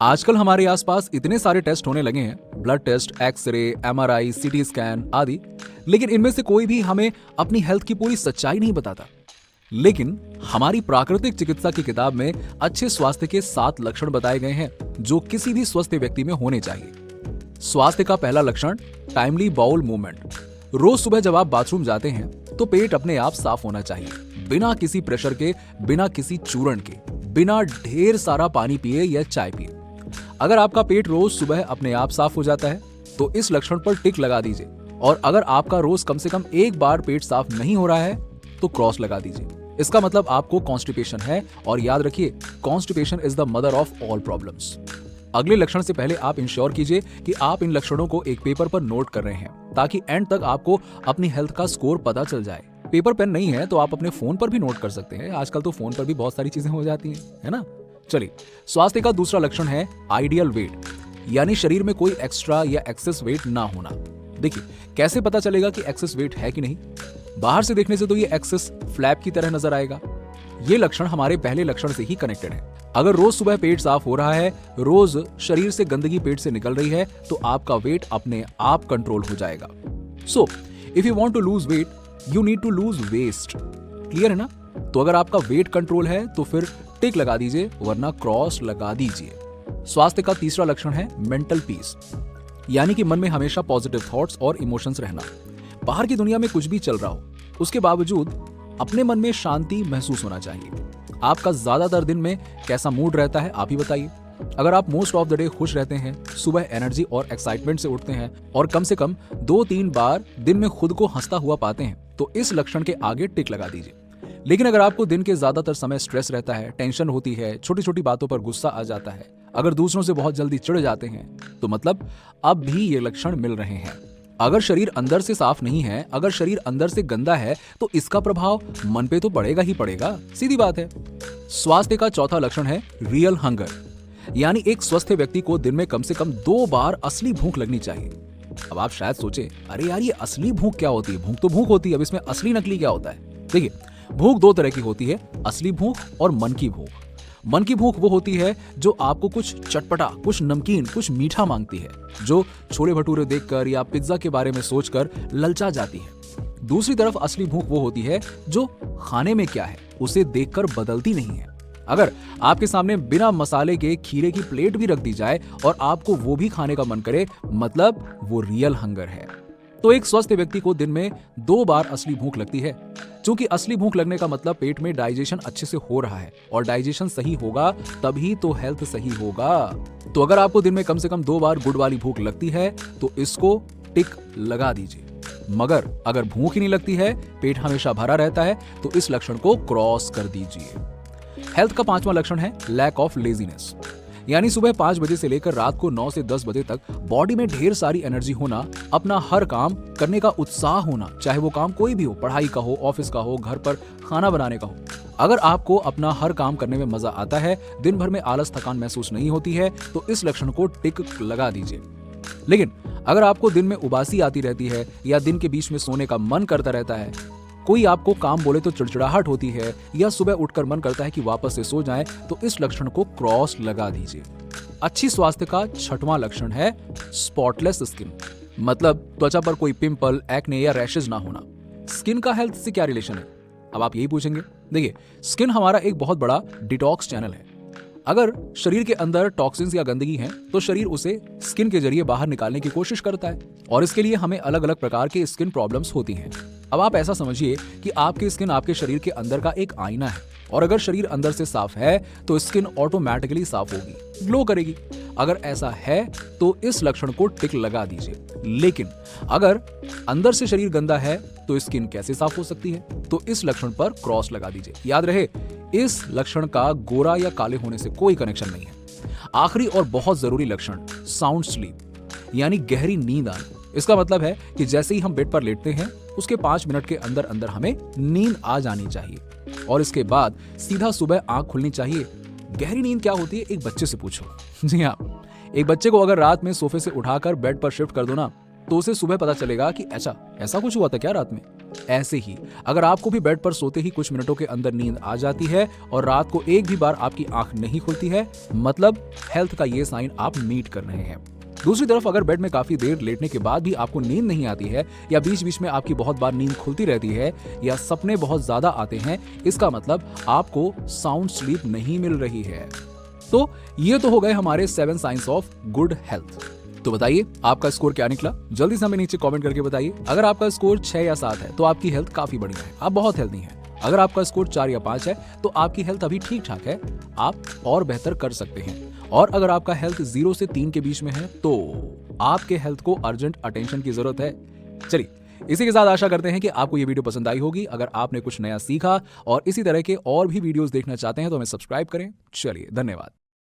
आजकल हमारे आसपास इतने सारे टेस्ट होने लगे हैं, blood test, x-ray, MRI, CT scan आदि, लेकिन इनमें से कोई भी हमें अपनी हेल्थ की पूरी सच्चाई नहीं बताता। लेकिन हमारी प्राकृतिक चिकित्सा की किताब में अच्छे स्वास्थ्य के 7 लक्षण बताए गए हैं जो किसी भी स्वस्थ व्यक्ति में होने चाहिए। स्वास्थ्य का पहला लक्षण, टाइमली बाउल मूवमेंट। रोज सुबह जब आप बाथरूम जाते हैं तो पेट अपने आप साफ होना चाहिए, बिना किसी प्रेशर के, बिना किसी चूर्ण के, बिना ढेर सारा पानी पिए या चाय पिए। अगर आपका पेट रोज सुबह अपने आप साफ हो जाता है तो इस लक्षण पर टिक लगा दीजिए, और अगर आपका रोज कम से कम एक बार पेट साफ नहीं हो रहा है तो क्रॉस लगा दीजिए। इसका मतलब आपको कॉन्स्टिपेशन है, और याद रखिए, constipation is the mother of all problems. अगले लक्षण से पहले आप इंश्योर कीजिए कि आप इन लक्षणों को एक पेपर पर नोट कर रहे हैं, ताकि एंड तक आपको अपनी हेल्थ का स्कोर पता चल जाए। पेपर पेन नहीं है तो आप अपने फोन पर भी नोट कर सकते हैं, आजकल तो फोन पर भी बहुत सारी चीजें हो जाती हैं, है ना। चलिए, स्वास्थ्य का दूसरा लक्षण है आइडियल वेट, यानी शरीर में कोई एक्स्ट्रा या एक्सेस वेट ना होना। देखिए, कैसे पता चलेगा कि एक्सेस वेट है कि नहीं? बाहर से देखने से तो ये एक्सेस फ्लैप की तरह नजर आएगा। ये लक्षण हमारे पहले लक्षण से ही कनेक्टेड है। अगर रोज सुबह पेट साफ हो रहा है, रोज शरीर से गंदगी पेट से निकल रही है, तो आपका वेट अपने आप कंट्रोल हो जाएगा। So if you want to lose weight, you need to lose waist. Clear है ना? तो अगर आपका वेट कंट्रोल है तो फिर टिक लगा दीजिए, वरना क्रॉस लगा दीजिए। स्वास्थ्य का तीसरा लक्षण है मेंटल पीस, यानी कि मन में हमेशा पॉजिटिव थॉट्स और इमोशंस रहना। बाहर की दुनिया में कुछ भी चल रहा हो, उसके बावजूद अपने मन में शांति महसूस होना चाहिए। आपका ज्यादातर दिन में कैसा मूड रहता है, आप ही बताइए। अगर आप मोस्ट ऑफ द डे खुश रहते हैं, सुबह एनर्जी और एक्साइटमेंट से उठते हैं, और कम से कम 2-3 बार दिन में खुद को हंसता हुआ पाते हैं, तो इस लक्षण के आगे टिक लगा दीजिए। लेकिन अगर आपको दिन के ज्यादातर समय स्ट्रेस रहता है, टेंशन होती है, छोटी छोटी बातों पर गुस्सा आ जाता है, अगर दूसरों से बहुत जल्दी चिढ़ जाते हैं, तो मतलब अब भी ये लक्षण मिल रहे हैं। अगर शरीर अंदर से साफ नहीं है, अगर शरीर अंदर से गंदा है, तो इसका प्रभाव मन पे तो पड़ेगा ही पड़ेगा, सीधी बात है। स्वास्थ्य का चौथा लक्षण है रियल हंगर, यानी एक स्वस्थ व्यक्ति को दिन में कम से कम 2 बार असली भूख लगनी चाहिए। अब आप शायद सोचे, अरे यार, ये असली भूख क्या होती है? भूख तो भूख होती है, अब इसमें असली नकली क्या होता है? देखिए, भूख 2 तरह की होती है, असली भूख और मन की भूख। मन की भूख वो होती है जो आपको कुछ चटपटा, कुछ नमकीन, कुछ मीठा मांगती है, जो छोले भटूरे देखकर या पिज्जा के बारे में सोचकर ललचा जाती है। दूसरी तरफ असली भूख वो होती है जो खाने में क्या है उसे देखकर बदलती नहीं है। अगर आपके सामने बिना मसाले के खीरे की प्लेट भी रख दी जाए और आपको वो भी खाने का मन करे, मतलब वो रियल हंगर है। तो एक स्वस्थ व्यक्ति को दिन में 2 बार असली भूख लगती है। क्योंकि असली भूख लगने का मतलब पेट में डाइजेशन अच्छे से हो रहा है, और डाइजेशन सही होगा तभी तो हेल्थ सही होगा। तो अगर आपको दिन में कम से कम 2 बार गुड वाली भूख लगती है तो इसको टिक लगा दीजिए। मगर अगर भूख ही नहीं लगती है, पेट हमेशा भरा रहता है, तो इस लक्षण को क्रॉस कर दीजिए। हेल्थ का 5वां लक्षण है लैक ऑफ लेजीनेस, यानी सुबह 5 बजे से लेकर रात को 9 से 10 बजे तक बॉडी में ढेर सारी एनर्जी होना, अपना हर काम करने का उत्साह होना, चाहे वो काम कोई भी हो, पढ़ाई का हो, ऑफिस का हो, घर पर खाना बनाने का हो। अगर आपको अपना हर काम करने में मजा आता है, दिन भर में आलस थकान महसूस नहीं होती है, तो इस लक्षण को टिक लगा दीजिए। लेकिन अगर आपको दिन में उबासी आती रहती है, या दिन के बीच में सोने का मन करता रहता है, कोई आपको काम बोले तो चिड़चिड़ाहट होती है, या सुबह उठकर मन करता है कि वापस से सो जाएं, तो इस लक्षण को क्रॉस लगा दीजिए। अच्छी स्वास्थ्य का 6वां लक्षण है स्पॉटलेस स्किन, मतलब त्वचा पर कोई पिंपल, एक्ने या रैशेज ना होना। स्किन का हेल्थ से क्या रिलेशन है, अब आप यही पूछेंगे। देखिए, स्किन हमारा एक बहुत बड़ा डिटॉक्स चैनल है। अगर शरीर के अंदर टॉक्सिन्स या गंदगी है, तो शरीर उसे स्किन के जरिए बाहर निकालने की कोशिश करता है, और इसके लिए हमें अलग अलग प्रकार के स्किन प्रॉब्लम्स होती हैं। अब आप ऐसा समझिए कि आपकी स्किन आपके शरीर के अंदर का एक आईना है, और अगर शरीर अंदर से साफ है तो स्किन ऑटोमेटिकली साफ होगी, ग्लो करेगी। अगर ऐसा है तो इस लक्षण को टिक लगा दीजिए। लेकिन अगर अंदर से शरीर गंदा है तो स्किन कैसे साफ हो सकती है? तो इस लक्षण पर क्रॉस लगा दीजिए। याद रहे, इस लक्षण का गोरा या काले होने से कोई कनेक्शन नहीं है। आखिरी और बहुत जरूरी लक्षण साउंड स्लीप, यानी गहरी नींद आना। इसका मतलब है कि जैसे ही हम बेड पर लेटते हैं, उसके 5 मिनट के अंदर अंदर हमें नींद आ जानी चाहिए, और इसके बाद सीधा सुबह आंख खुलनी चाहिए। गहरी नींद क्या होती है, एक बच्चे से पूछो। जी हाँ, एक बच्चे को अगर रात में सोफे से उठाकर बेड पर शिफ्ट कर दो ना, तो उसे सुबह पता चलेगा कि अच्छा, ऐसा कुछ हुआ था क्या रात में। ऐसे ही अगर आपको भी बेड पर सोते ही कुछ मिनटों के अंदर नींद आ जाती है और रात को एक भी बार आपकी आंख नहीं खुलती है, मतलब हेल्थ का ये साइन आप मीट कर रहे हैं। दूसरी तरफ अगर बेड में काफी देर लेटने के बाद भी आपको नींद नहीं आती है या बीच बीच में आपकी बहुत बार नींद खुलती रहती है या सपने बहुत ज्यादा आते हैं, इसका मतलब आपको साउंड स्लीप नहीं मिल रही है। तो ये तो हो गए हमारे 7 साइंस ऑफ गुड हेल्थ। तो बताइए आपका स्कोर क्या निकला, जल्दी से हमें नीचे कमेंट करके बताइए। अगर आपका स्कोर 6 या 7 है तो आपकी हेल्थ काफी बढ़िया है, आप बहुत हेल्दी हैं। अगर आपका स्कोर 4 या 5 है तो आपकी हेल्थ अभी ठीक ठाक है, आप और बेहतर कर सकते हैं। और अगर आपका हेल्थ 0 से 3 के बीच में है तो आपके हेल्थ को अर्जेंट अटेंशन की जरूरत है। चलिए, इसी के साथ आशा करते हैं कि आपको ये वीडियो पसंद आई होगी। अगर आपने कुछ नया सीखा और इसी तरह के और भी वीडियोस देखना चाहते हैं तो हमें सब्सक्राइब करें। चलिए, धन्यवाद।